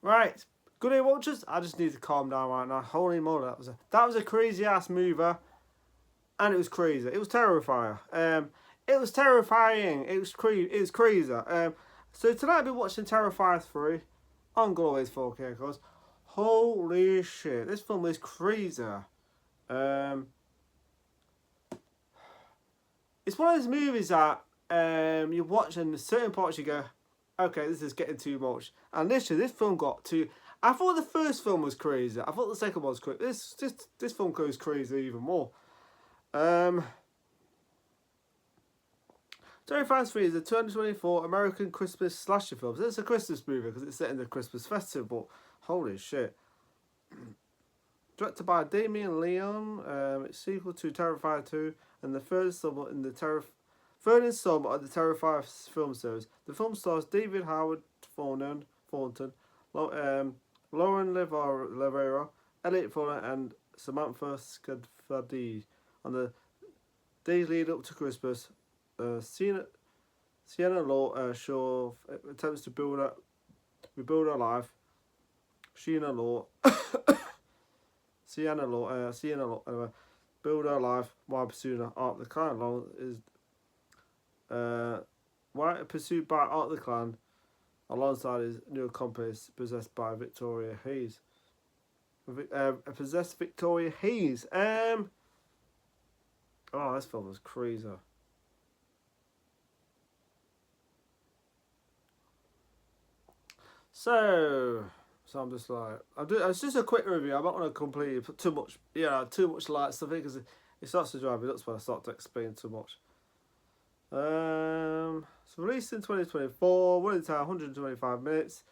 Right, good day, watchers. I just need to calm down right now. Holy moly, that was a crazy ass mover, and it was crazy. It was Terrifier. It was terrifying. It was crazy. So tonight I'll be watching Terrifier 3 on Glorious 4K, cause holy shit, this film is crazy. It's one of those movies that you watch and certain parts you go, okay, this is getting too much. And literally, this film got too. I thought the first film was crazy. I thought the second one was crazy. This film goes crazy even more. Terrifier 3 is a 2024 American Christmas slasher film. So it's a Christmas movie because it's set in the Christmas festival. Holy shit. Directed by Damien Leone, it's sequel to Terrifier 2 and the third installment in the of the Terrifier film series. The film stars David Howard Thornton, Lauren Levera, Elliot Fuller, and Samantha Scafidi. On the days lead up to Christmas, Sienna Law Shaw attempts to rebuild her life. Sienna Law build her life while pursuing her Art the Clan. Pursued by Art the Clan alongside his new accomplice possessed by Victoria Hayes. Victoria Hayes. Oh, this film was crazy. So I'm just like, it's just a quick review. I'm not going to completely put too much light stuff in because it starts to drive me nuts when I start to explain too much. So released in 2024, running time 125 minutes,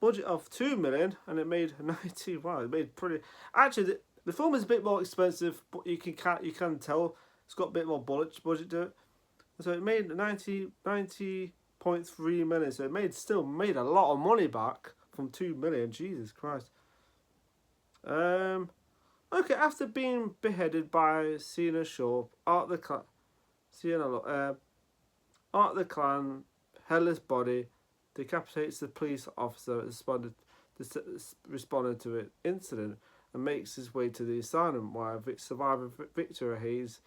budget of 2 million, and it made 90. Wow, it made pretty. Actually, the film is a bit more expensive, but you can tell it's got a bit more budget to it. So it made 90.3 million. So it still made a lot of money back from 2 million. Jesus Christ. Okay, after being beheaded by Sienna Shaw, Art the Clan headless body decapitates the police officer responded to an incident and makes his way to the asylum while survivor Victoria Hayes,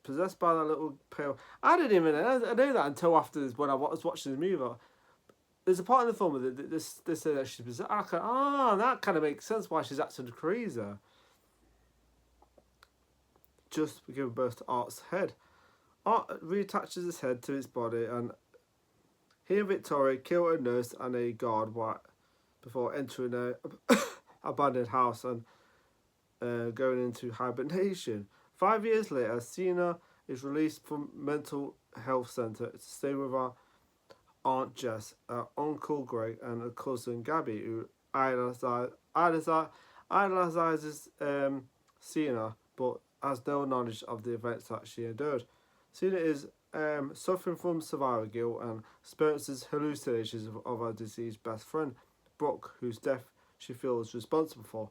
possessed by that little pale. I didn't even know that until after when I was watching the movie. There's a part in the film that they say that she's possessed. That kind of makes sense why she's acting crazy. Just giving birth to Art's head. Art reattaches his head to his body, and he and Victoria kill a nurse and a guard before entering a abandoned house and going into hibernation. 5 years later, Sienna is released from mental health centre to stay with her Aunt Jess, her Uncle Greg, and her cousin Gabby, who idolizes Sienna, but has no knowledge of the events that she endured. Sienna is suffering from survivor guilt and experiences hallucinations of her deceased best friend, Brooke, whose death she feels responsible for.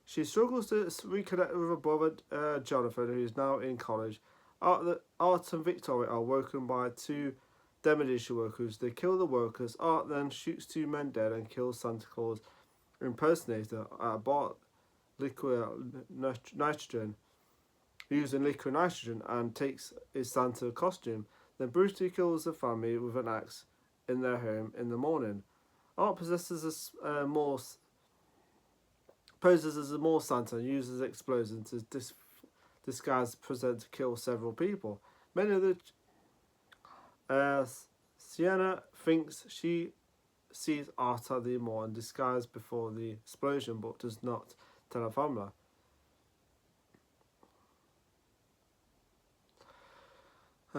She struggles to reconnect with her brother Jonathan, who is now in college. Art and Victoria are woken by two demolition workers. They kill the workers. Art then shoots two men dead and kills Santa Claus impersonator at bought liquid nitrogen, using liquid nitrogen, and takes his Santa costume. Then brutally kills the family with an axe in their home in the morning. Art possesses a more poses as a more Santa and uses explosions to disguise present to kill several people. Many of the Sienna thinks she sees Arta the more in disguise before the explosion, but does not tell her family.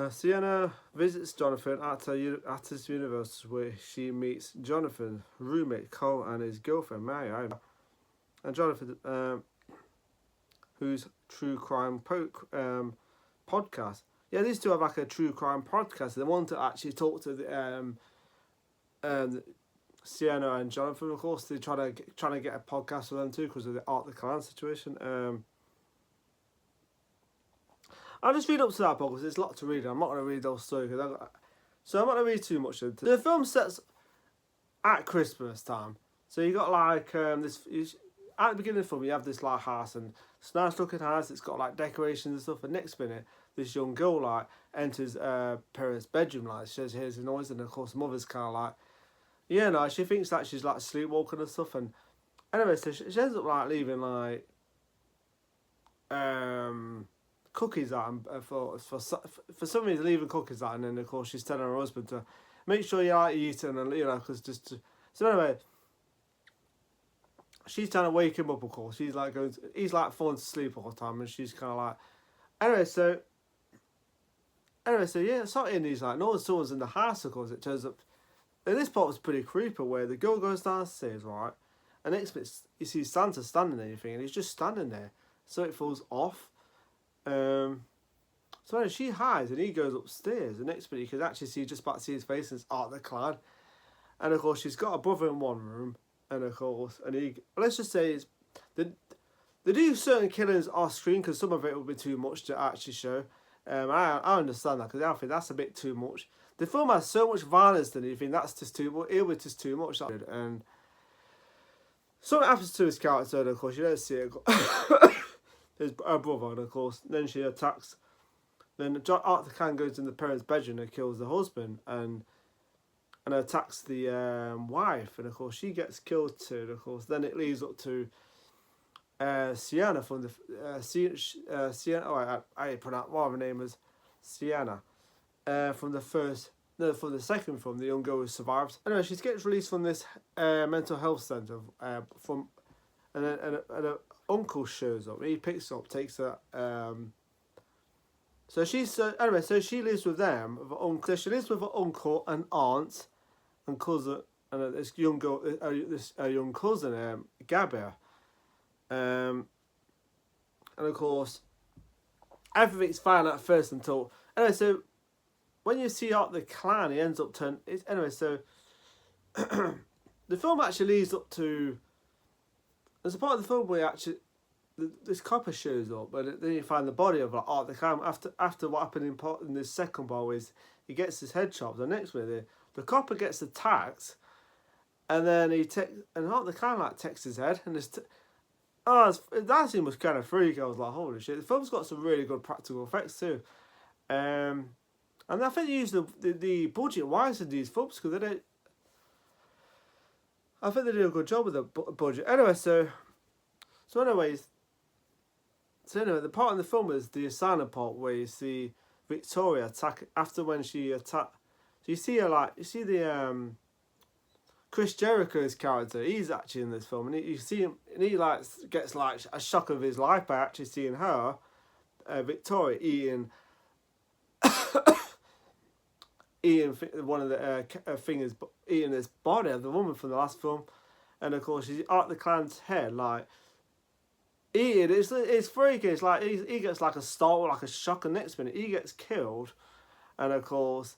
Sienna visits Jonathan at his university, where she meets Jonathan's roommate Cole and his girlfriend Mary, and Jonathan, whose true crime podcast. Yeah, these two have like a true crime podcast. They want to actually talk to the Sienna and Jonathan. Of course, they're trying to get a podcast for them too because of the Art the Clan situation. I'll just read up to that book because it's a lot to read. I'm not going to read those stories. So I'm not going to read too much into it. The film sets at Christmas time. So you got like this. At the beginning of the film, you have this like house, and it's a nice looking house. It's got like decorations and stuff. And next minute, this young girl like enters parents' bedroom. Like she hears a noise, and of course, mother's kind of like, yeah, no, she thinks that she's like sleepwalking and stuff. And anyway, so she ends up like leaving like cookies out, and for some reason leaving cookies out, and then of course she's telling her husband to make sure you like eating, and because so anyway, she's trying to wake him up. Of course, he's like he's like falling to sleep all the time, and she's kind of like anyway so yeah, something he's like no, someone's in the house. Of course, it turns up. And this part was pretty creepy, where the girl goes downstairs, right, and next bit you see Santa standing there, and he's just standing there, so it falls off. So anyway, she hides and he goes upstairs. The next bit you can actually see, just about to see his face, and it's Art the Clan. And of course she's got a brother in one room, and of course, and he, let's just say they do certain killings off screen because some of it will be too much to actually show. I understand that because I think that's a bit too much. The film has so much violence that you think that's just too much. It was just too much. And something happens to his character, and of course you don't see it. His brother, and of course, then she attacks. Then Art the Clan goes in the parents' bedroom and kills the husband, and attacks the wife, and of course she gets killed too. And of course, then it leads up to Sienna from the Sienna. Oh, I pronounce what her name is Sienna. From the second film, the young girl who survives. Anyway, she gets released from this mental health centre and her uncle shows up. He picks her up, takes her. So she lives with them. So she lives with her uncle and aunt and cousin, and this young girl, this young cousin, Gabby. And of course, everything's fine at first until anyway. So when you see Art the Clan, he ends up turning. Anyway, so the film actually leads up to. There's a part of the film where actually this copper shows up, but then you find the body of Art the Clan after what happened in this second part, where he gets his head chopped. The next minute, the copper gets attacked, and then Art the Clan like takes his head, and that scene was kind of freaky. I was like, holy shit! The film's got some really good practical effects too. And I think they use the budget wise in these films because they don't. I think they do a good job with the budget. Anyway, so anyway, the part in the film is the asylum part where you see Victoria attack after when she attacked. So you see her the Chris Jericho's character. He's actually in this film, and you see him, and he like gets like a shock of his life by actually seeing her, Victoria, eating one of the fingers, eating this body of the woman from the last film, and of course she's Art the Clan's head like eating. It's freaky. It's like he gets like a startle, like a shock, and next minute he gets killed, and of course,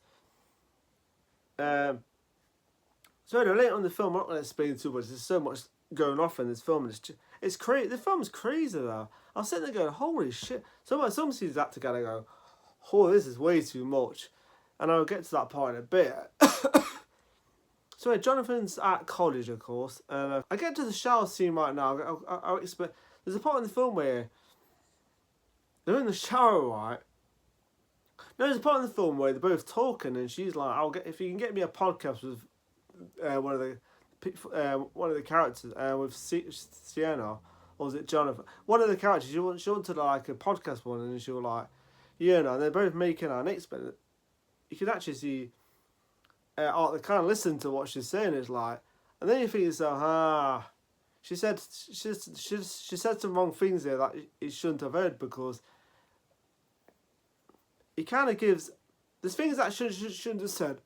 so anyway, later on in the film, I'm not going to explain too much. There's so much going off in this film, and it's crazy. The film's crazy though. I was sitting there going, holy shit. Some scenes that together go, oh, this is way too much. And I'll get to that part in a bit. So Jonathan's at college, of course, and I get to the shower scene right now. I'll explain. There's a part in the film where they're in the shower, right? No, there's a part in the film where they're both talking, and she's like, if you can get me a podcast with one of the characters with Sienna, or was it Jonathan? One of the characters, she wanted like a podcast one, and she was like, yeah, no, and they're both making our next, but you can actually see, they kind of listen to what she's saying. It's like, and then you think yourself, she said some wrong things there that he shouldn't have heard, because he kind of gives, there's things that shouldn't have said.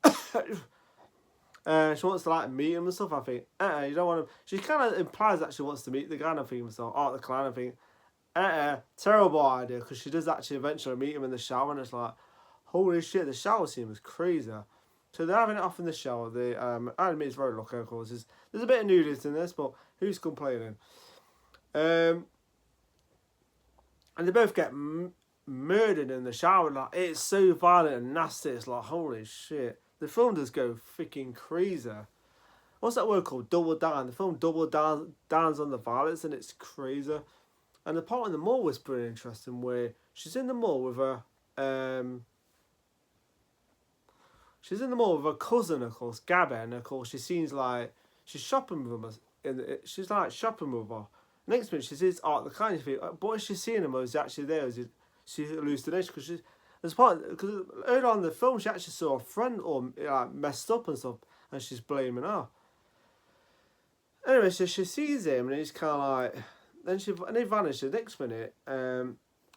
She wants to like meet him and stuff. I think, you don't want to. She kind of implies that she wants to meet the guy. And I think so. Art the Clan. I think, terrible idea, because she does actually eventually meet him in the shower, and it's like, holy shit, the shower scene was crazy. So they're having it off in the shower. The anime is very lucky, of course. There's a bit of nudity in this, but who's complaining? And they both get murdered in the shower. Like, it's so violent and nasty. It's like, holy shit. The film does go freaking crazy. What's that word called? Double down. The film downs on the violence, and it's crazy. And the part in the mall was pretty interesting, where she's in the mall with her cousin, of course, Gabby, and of course she seems like she's shopping with him. She's like shopping with her. Next minute she sees Art the Clan. You think, what is she seeing him? Or is he actually there? Is she hallucination? Because because earlier on in the film she actually saw a friend or like messed up and stuff, and she's blaming her. Anyway, so she sees him, and he's kind of like, and he vanishes. The next minute,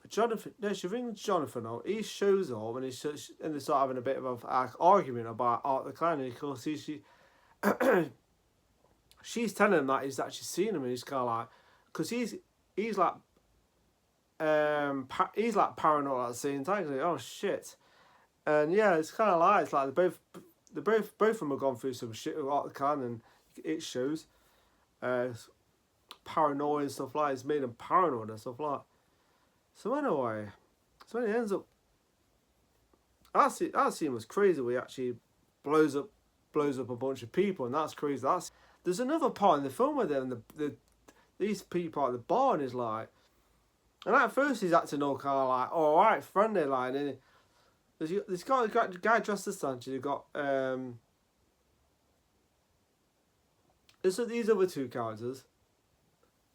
Jonathan, no, she rings Jonathan out. He shows up, and they start having a bit of an argument about Art the Clan. And of course, she's telling him that he's actually seen him, and he's kind of like, because he's like paranoid at the same time. He's like, oh shit, and yeah, it's kind of like, it's like both of them have gone through some shit with Art the Clan, and it shows. Paranoia and stuff like, it's made him paranoid and stuff like. So anyway, when he ends up, our scene was crazy. We actually blows up a bunch of people, and that's crazy. There's another part in the film where these people at the bar, and is like, and at first he's acting all kind of like, all right, friendly, like, and there's got a guy dressed as Santa. You've got there's these other two characters,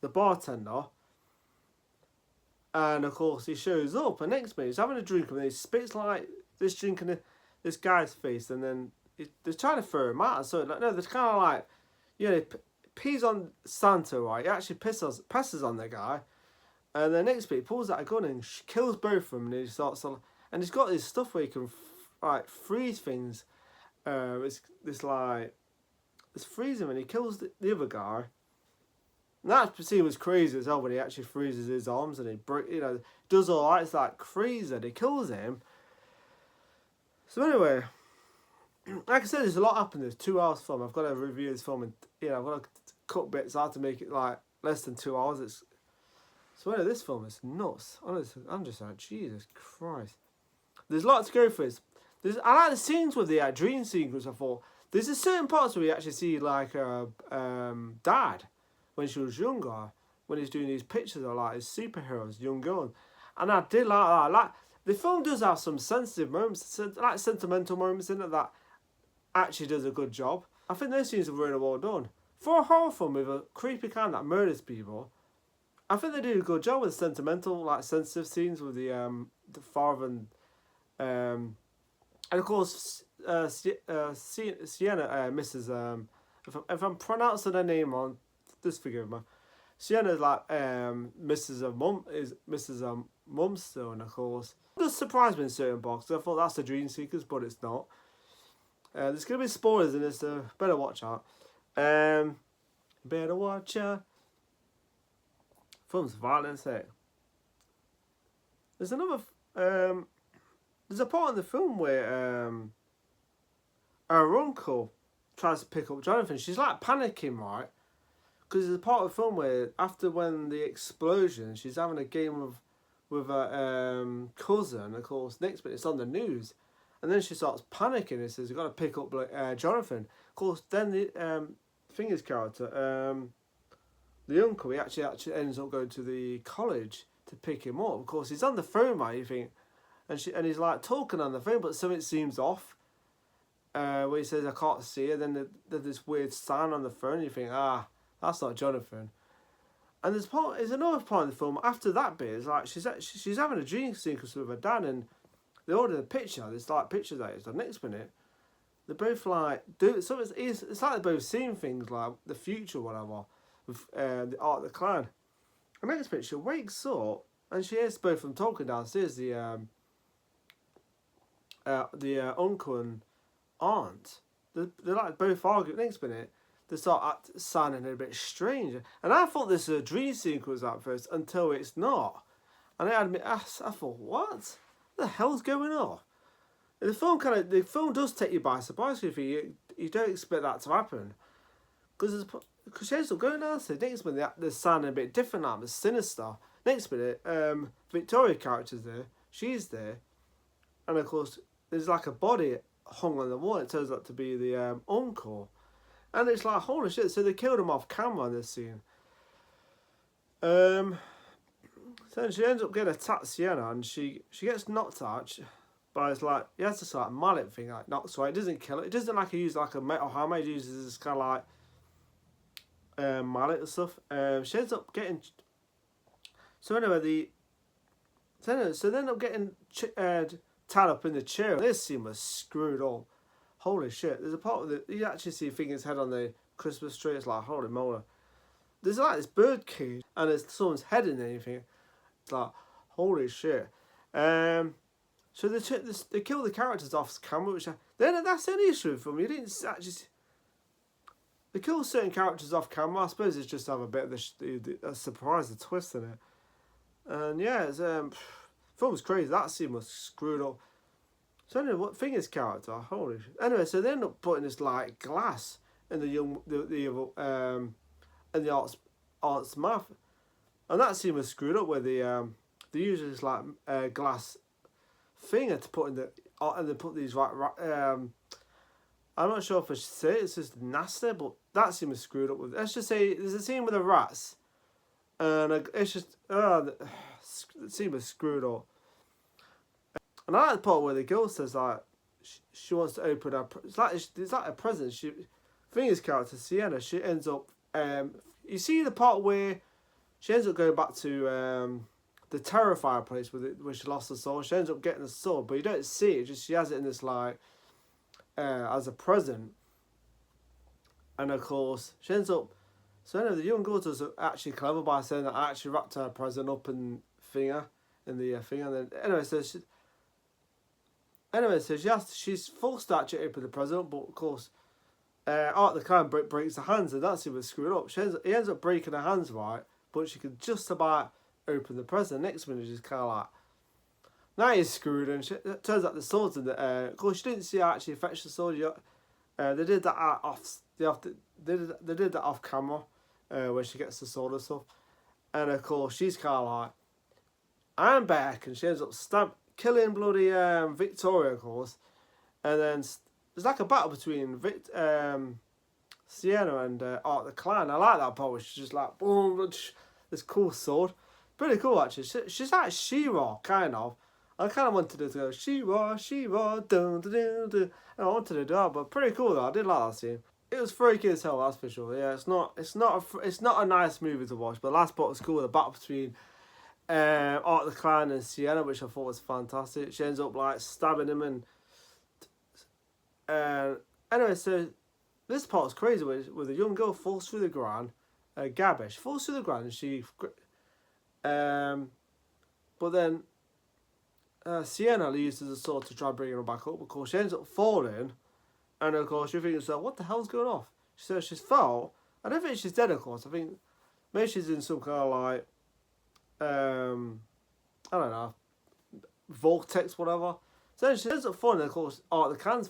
the bartender. And of course he shows up, and next minute he's having a drink, and he spits like this drink in this guy's face, and then they're trying to throw him out. So like, no, they're kind of like, you know, pees on Santa, right? He actually passes on the guy, and then next minute he pulls out a gun and kills both of them, and he starts to, and he's got this stuff where he can like freeze things. It's freeze him, and he kills the other guy. And that scene was crazy as hell when he actually freezes his arms, and he does all that. It's like crazy, and he kills him. So anyway, like I said, there's a lot happened. There's 2 hours film. I've got to review this film, and I've got to cut bits out to make it like less than 2 hours. So anyway, this film is nuts. Honestly, I'm just like, Jesus Christ. There's a lot to go through. I like the scenes with the dream sequence. I thought there's a certain parts where we actually see like Dad. When she was younger, when he's doing these pictures of like his superheroes, young girls, and I did like that. Like, the film does have some sensitive moments, like sentimental moments in it that actually does a good job. I think those scenes are really well done for a horror film with a creepy kind that murders people. I think they do a good job with sentimental, like sensitive scenes with the father and of course Sienna, Mrs. If I'm pronouncing her name wrong, just forgive me. Sienna's like Mrs. Mumstone, of course. It does surprise me in certain boxes. I thought that's the Dream Seekers, but it's not. There's gonna be spoilers in this, so better watch out. Better watch out. Film's violence, eh? There's another. There's a part in the film where her uncle tries to pick up Jonathan. She's like panicking, right? Because there's a part of the film where when the explosion, she's having a game with her cousin. Of course, next minute it's on the news, and then she starts panicking and says, "You've got to pick up Jonathan." Of course, then the Fingers character, the uncle, he actually ends up going to the college to pick him up. Of course, he's on the phone, right? You think, and he's like talking on the phone, but something seems off. Where he says, "I can't see her." Then there's this weird sign on the phone. And you think, that's not Jonathan. And there's another part in the film after that bit. It's like she's having a dream sequence with her dad, and they order the picture. There's like pictures that the next minute. They're both like do so. It's like they're both seeing things like the future, whatever, with the Art of the Clan. The next picture wakes up and she hears both of them talking downstairs. The uncle and aunt. They're like both arguing. Next minute, they start sounding a bit strange. And I thought this was a dream sequence at first until it's not. And I admit, I thought, what the hell's going on? And the film does take you by surprise if you don't expect that to happen. Because she ends up going downstairs. Next minute, they're sounding a bit different, like the sinister. Next minute, Victoria character's there. She's there. And of course, there's like a body hung on the wall. It turns out to be the uncle. And it's like, holy shit, so they killed him off camera in this scene. So she ends up getting attacked, Sienna, and she gets knocked out. But it's like, he has this like mallet thing, like knocks away. It doesn't kill it. It doesn't like he uses like a metal hammer. He uses this kind of like mallet and stuff. She ends up getting... So anyway, so they end up getting tied up in the chair. This scene was screwed up. Holy shit. There's a part where you actually see Finger's head on the Christmas tree. It's like, holy moly. There's like this bird cage and there's someone's head in anything. It's like, holy shit. So they kill the characters off camera, which that's any issue with them. You didn't actually... They kill certain characters off camera. I suppose it's just to have a bit of a surprise, a twist in it. And yeah, it's film's crazy. That scene was screwed up. So anyway, what Finger's character? Holy shit. Anyway, so they end up putting this like glass in the aunt's mouth, and that scene was screwed up where they use this like glass finger to put in the and they put these like I'm not sure if I should say it's just nasty, but that scene was screwed up with. Let's just say there's a scene with the rats, and it's just the scene was screwed up. And I like the part where the girl says like she wants to open her. It's like a present. Finger's character Sienna. She ends up. You see the part where she ends up going back to the Terrifier place where she lost the sword. She ends up getting the sword, but you don't see it. Just she has it in this like as a present. And of course she ends up. So anyway, the young girl does actually clever by saying that I actually wrapped her present up in Finger in the thing, and then anyway, so she's forced to actually open the present, but of course, Art the Clown breaks her hands, and that's even screwed up. He ends up breaking her hands, right? But she can just about open the present. Next minute, she's kind of like, now he's screwed, and it turns out the sword's in the. Of course, she didn't see her actually fetch the sword yet. They did that off. They did that off camera, where she gets the sword and stuff. And of course, she's kind of like, I'm back, and she ends up killing bloody Victoria, of course. And then there's like a battle between Sienna and Art the Clan. I like that part where she's just like, boom, this cool sword. Pretty cool, actually. She's like She-Ra, kind of. I kind of wanted to go, She-Ra, She-Ra, dun, dun, dun, dun. And I wanted to do that, but pretty cool, though. I did like that scene. It was freaky as hell, that's for sure. Yeah, it's not a nice movie to watch, but the last part was cool. The battle between Art the Clan and Sienna, which I thought was fantastic. She ends up like stabbing him, and anyway, so this part was crazy where the young girl falls through the ground. Gabby, she falls through the ground, and she but then Sienna uses the sword to try and bring her back up. Of course, she ends up falling, and of course you think to yourself, what the hell's going on? She says she's fell. I don't think she's dead, of course. I think maybe she's in some kind of like I don't know, vortex, whatever. So she ends up falling, and of course Art the Clan's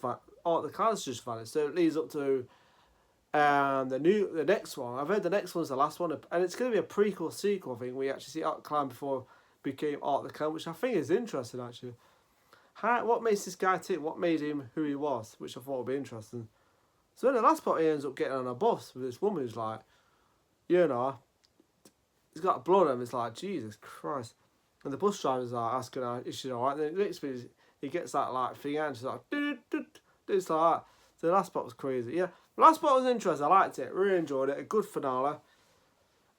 just vanished. So it leads up to the next one. I've heard the next one's the last one, and it's going to be a prequel sequel. I think we actually see Art the Clan before became Art the Clan, which I think is interesting actually. What makes this guy tick? What made him who he was? Which I thought would be interesting. So in the last part, he ends up getting on a bus with this woman who's like, you know, he's got blood on him. It's like, Jesus Christ. And the bus driver's like asking her, is she alright? Then the next bit, he gets that like thing out and she's like, it's like that. So the last part was crazy. Yeah, the last part was interesting. I liked it. Really enjoyed it. A good finale.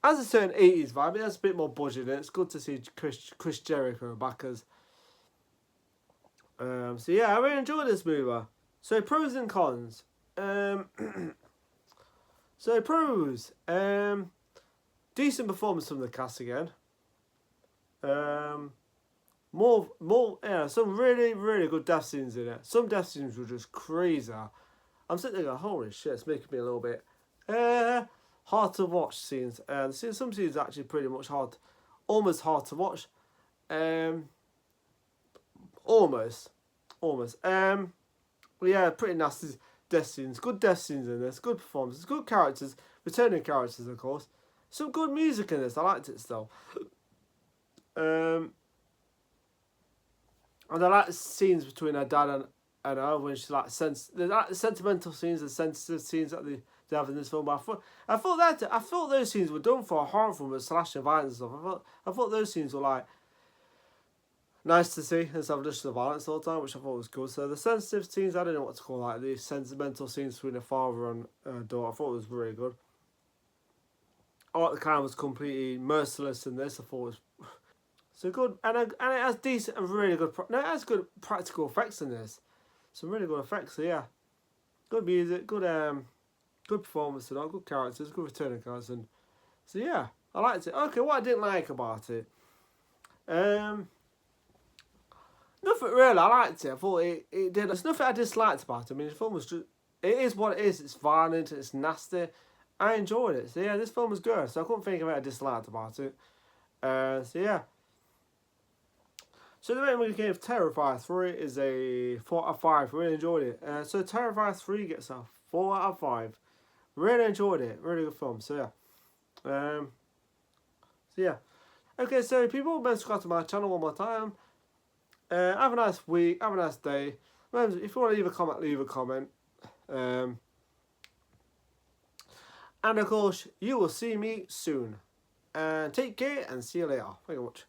has a certain 80s vibe. It has a bit more budget, and it's good to see Chris Jericho back as. So yeah, I really enjoyed this movie. So pros and cons. So pros. Decent performance from the cast again. Some really good death scenes in it. Some death scenes were just crazy. I'm sitting there going, holy shit, it's making me a little bit hard to watch scenes. And some scenes are actually pretty much almost hard to watch. Almost. But yeah, pretty nasty death scenes. Good death scenes in this. Good performances. Good characters. Returning characters, of course. Some good music in this. I liked it still. And I like the scenes between her dad and her when she's like the sentimental scenes and sensitive scenes that they have in this film. But I thought those scenes were done for a horror film with slasher violence and stuff. I thought those scenes were like nice to see instead of just the violence all the time, which I thought was good. So the sensitive scenes, I don't know what to call like the sentimental scenes between a father and daughter. I thought it was really good. Art the Clown was completely merciless in this. I thought it was so good, and it has decent and really good. It has good practical effects in this. Some really good effects. So yeah, good music, good performance, and all good characters, good returning characters, and so yeah, I liked it. Okay, what I didn't like about it, nothing really. I liked it. I thought it did. There's nothing I disliked about it. I mean, the film was just. It is what it is. It's violent. It's nasty. I enjoyed it. So yeah, this film was good. So I couldn't think of anything I disliked about it. So yeah. So the rating we gave Terrifier 3 is a 4 out of 5. Really enjoyed it. So Terrifier 3 gets a 4 out of 5. Really enjoyed it. Really good film. So yeah. Okay, so people, subscribe to my channel one more time. Have a nice week. Have a nice day. Remember, if you want to leave a comment, leave a comment. And of course, you will see me soon. And take care and see you later. Thank you very much.